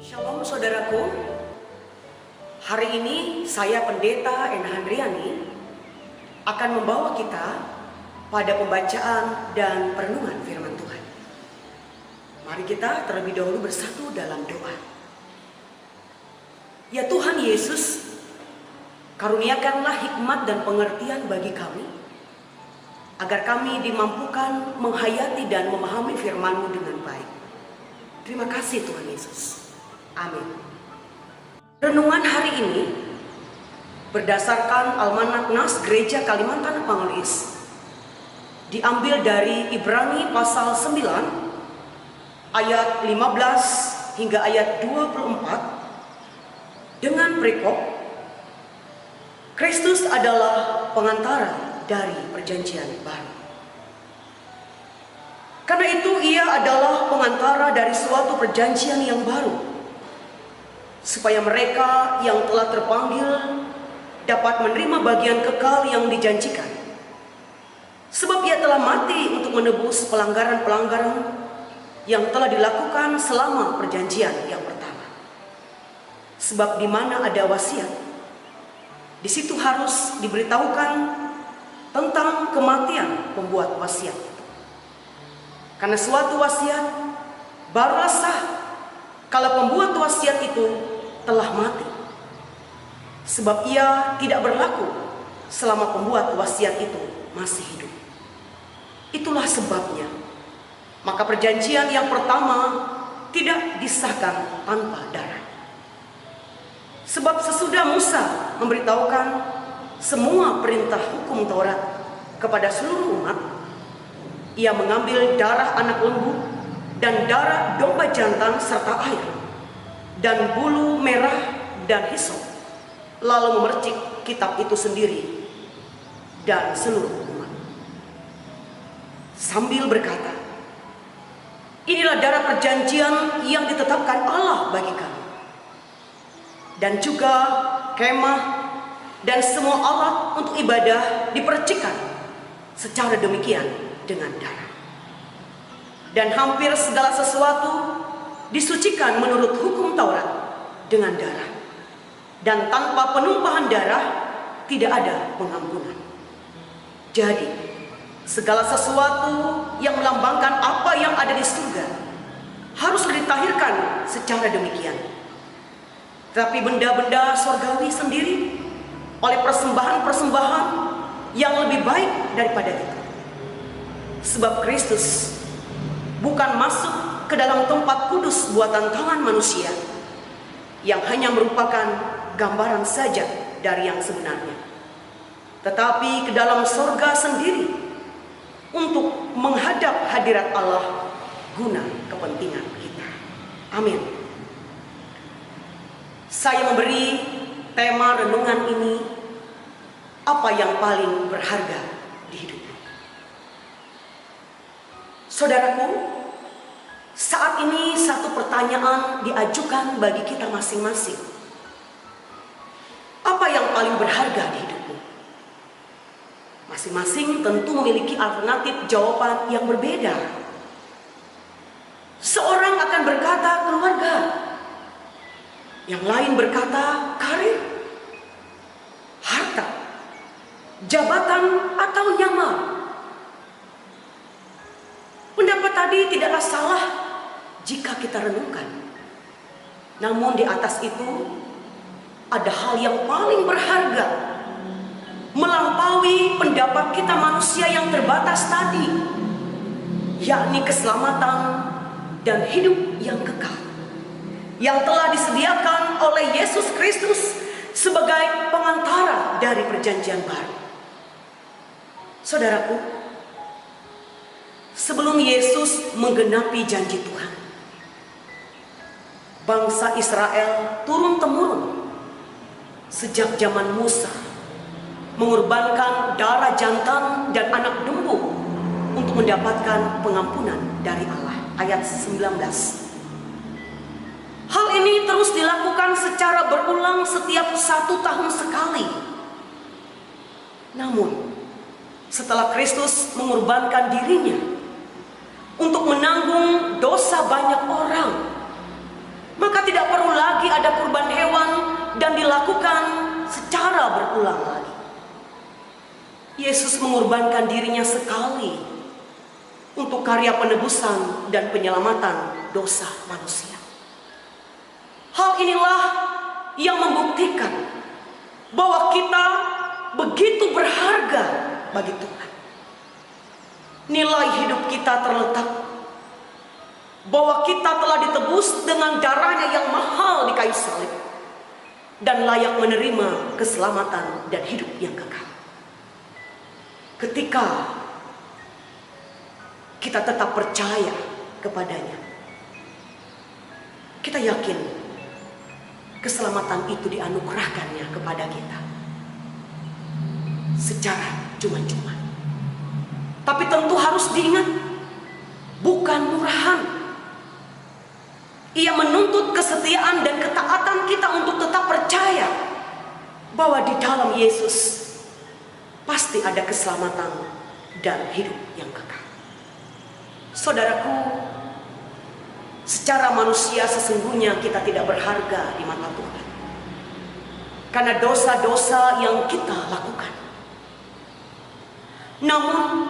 Shalom saudaraku, hari ini saya Pendeta Ena Handriani akan membawa kita pada pembacaan dan perenungan firman Tuhan. Mari kita terlebih dahulu bersatu dalam doa. Ya Tuhan Yesus, karuniakanlah hikmat dan pengertian bagi kami, agar kami dimampukan menghayati dan memahami firman-Mu dengan baik. Terima kasih Tuhan Yesus. Amin. Renungan hari ini berdasarkan Almanak Nas Gereja Kalimantan Pangelis, diambil dari Ibrani pasal 9 ayat 15 hingga ayat 24 dengan perikop Kristus adalah pengantara dari perjanjian baru. Karena itu ia adalah pengantara dari suatu perjanjian yang baru, supaya mereka yang telah terpanggil dapat menerima bagian kekal yang dijanjikan. Sebab ia telah mati untuk menebus pelanggaran-pelanggaran yang telah dilakukan selama perjanjian yang pertama. Sebab di mana ada wasiat, di situ harus diberitahukan tentang kematian pembuat wasiat itu. Karena suatu wasiat barulah sah kalau pembuat wasiat itu telah mati, sebab ia tidak berlaku selama pembuat wasiat itu masih hidup. Itulah sebabnya maka perjanjian yang pertama tidak disahkan tanpa darah. Sebab sesudah Musa memberitahukan semua perintah hukum Taurat kepada seluruh umat, ia mengambil darah anak lembu dan darah domba jantan serta air dan bulu merah dan hisop, lalu memercik kitab itu sendiri dan seluruh umat, sambil berkata, inilah darah perjanjian yang ditetapkan Allah bagi kami, dan juga kemah dan semua alat untuk ibadah dipercikkan secara demikian dengan darah. Dan hampir segala sesuatu disucikan menurut hukum Taurat dengan darah. Dan tanpa penumpahan darah tidak ada pengampunan. Jadi segala sesuatu yang melambangkan apa yang ada di surga harus ditahirkan secara demikian. Tapi benda-benda surgawi sendiri oleh persembahan-persembahan yang lebih baik daripada itu. Sebab Kristus bukan masuk ke dalam tempat kudus buatan tangan manusia, yang hanya merupakan gambaran saja dari yang sebenarnya, tetapi ke dalam surga sendiri untuk menghadap hadirat Allah guna kepentingan kita. Amin. Saya memberi tema renungan ini, apa yang paling berharga di hidupmu. Saudaraku, saat ini satu pertanyaan diajukan bagi kita masing-masing. Apa yang paling berharga di hidupmu? Masing-masing tentu memiliki alternatif jawaban yang berbeda. Seorang akan berkata keluarga, yang lain berkata karir, harta, jabatan, atau nyamar. Pendapat tadi tidaklah salah jika kita renungkan. Namun di atas itu ada hal yang paling berharga, melampaui pendapat kita manusia yang terbatas tadi, yakni keselamatan dan hidup yang kekal, yang telah disediakan oleh Yesus Kristus sebagai pengantara dari perjanjian baru. Saudaraku, sebelum Yesus menggenapi janji Tuhan, bangsa Israel turun-temurun sejak zaman Musa mengorbankan darah jantan dan anak lembu untuk mendapatkan pengampunan dari Allah. Ayat 19. Hal ini terus dilakukan secara berulang setiap 1 tahun sekali. Namun setelah Kristus mengorbankan dirinya untuk menanggung dosa banyak orang, maka tidak perlu lagi ada kurban hewan dan dilakukan secara berulang lagi. Yesus mengorbankan dirinya sekali untuk karya penebusan dan penyelamatan dosa manusia. Hal inilah yang membuktikan bahwa kita begitu berharga bagi Tuhan. Nilai hidup kita terletak bahwa kita telah ditebus dengan darahnya yang mahal di kayu salib dan layak menerima keselamatan dan hidup yang kekal. Ketika kita tetap percaya kepadanya, kita yakin keselamatan itu dianugerahkannya kepada kita secara cuma-cuma. Tapi tentu harus diingat, bukan murahan. Ia menuntut kesetiaan dan ketaatan kita untuk tetap percaya bahwa di dalam Yesus pasti ada keselamatan dan hidup yang kekal. Saudaraku, secara manusia sesungguhnya kita tidak berharga di mata Tuhan karena dosa-dosa yang kita lakukan. Namun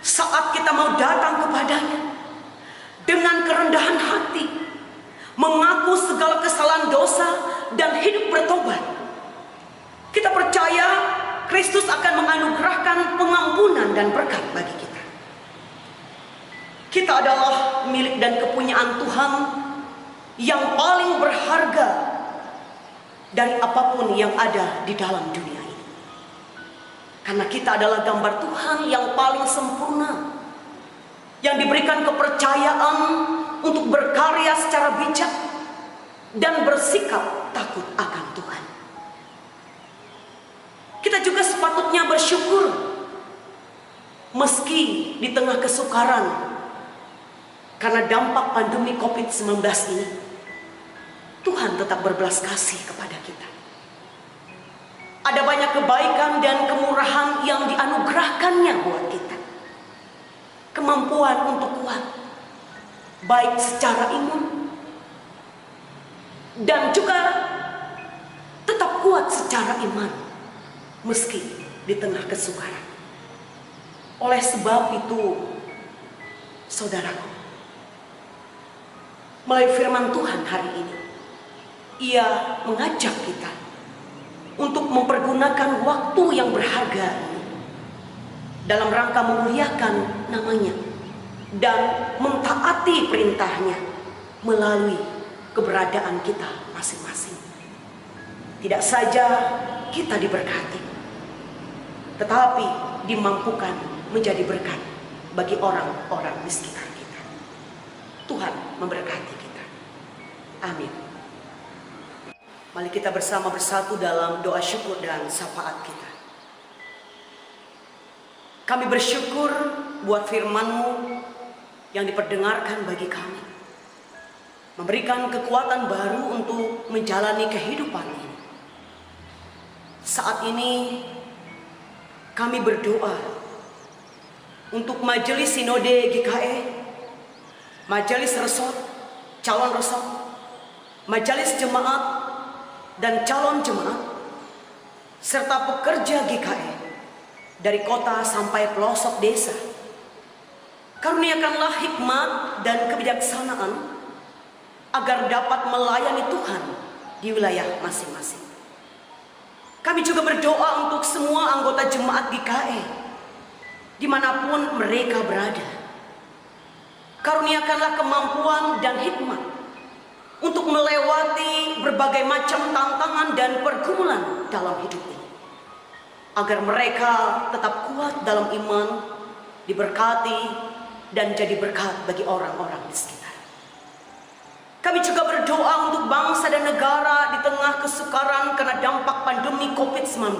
saat kita mau datang kepadanya dengan kerendahan hati, mengaku segala kesalahan dosa dan hidup bertobat, kita percaya Kristus akan menganugerahkan pengampunan dan berkat bagi kita. Kita adalah milik dan kepunyaan Tuhan yang paling berharga dari apapun yang ada di dalam dunia ini. Karena kita adalah gambar Tuhan yang paling sempurna, yang diberikan kepercayaan untuk berkarya secara bijak dan bersikap takut akan Tuhan. Kita juga sepatutnya bersyukur meski di tengah kesukaran karena dampak pandemi COVID-19 ini, Tuhan tetap berbelas kasih kepada kita. Ada banyak kebaikan dan kemurahan yang dianugerahkannya buat kita. Kemampuan untuk kuat, baik secara imun dan juga tetap kuat secara iman meski di tengah kesukaran. Oleh sebab itu, saudaraku, melalui firman Tuhan hari ini, Ia mengajak kita untuk mempergunakan waktu yang berharga ini dalam rangka memuliakan namanya dan mentaati perintahnya melalui keberadaan kita masing-masing. Tidak saja kita diberkati, tetapi dimampukan menjadi berkat bagi orang-orang di sekitar kita. Tuhan memberkati kita. Amin. Mari kita bersatu dalam doa syukur dan syafaat kita. Kami bersyukur buat firman-Mu yang diperdengarkan bagi kami, memberikan kekuatan baru untuk menjalani kehidupan ini. Saat ini kami berdoa untuk Majelis Sinode GKE, Majelis Resort, calon resort, Majelis Jemaat dan calon jemaat, serta pekerja GKE dari kota sampai pelosok desa. Karuniakanlah hikmat dan kebijaksanaan agar dapat melayani Tuhan di wilayah masing-masing. Kami juga berdoa untuk semua anggota jemaat GKE dimanapun mereka berada. Karuniakanlah kemampuan dan hikmat untuk melewati berbagai macam tantangan dan pergumulan dalam hidup ini, agar mereka tetap kuat dalam iman, diberkati, dan jadi berkat bagi orang-orang di sekitar. Kami juga berdoa untuk bangsa dan negara di tengah kesukaran karena dampak pandemi COVID-19.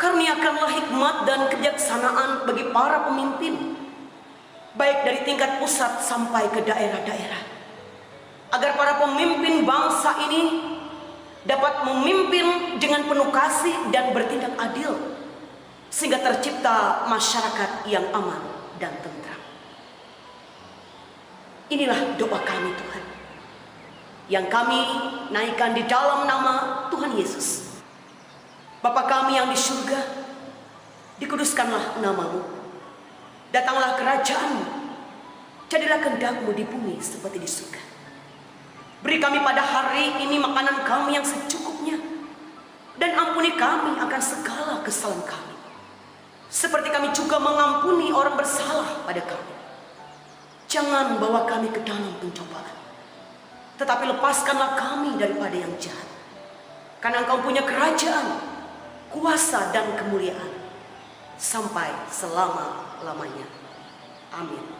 Karuniakanlah hikmat dan kebijaksanaan bagi para pemimpin, baik dari tingkat pusat sampai ke daerah-daerah, agar para pemimpin bangsa ini dapat memimpin dengan penuh kasih dan bertindak adil, sehingga tercipta masyarakat yang aman dan tentram. Inilah doa kami, Tuhan. yang kami naikkan di dalam nama Tuhan Yesus. Bapa kami yang di surga, dikuduskanlah namamu. Datanglah kerajaanmu, jadilah kehendak-Mu di bumi seperti di surga. Beri kami pada hari ini makanan kami yang secukupnya, dan ampuni kami akan segala kesalahan kami, seperti kami juga mengampuni orang bersalah pada kami. Jangan bawa kami ke dalam pencobaan, tetapi lepaskanlah kami daripada yang jahat. Karena Engkau punya kerajaan, kuasa dan kemuliaan sampai selama-lamanya. Amin.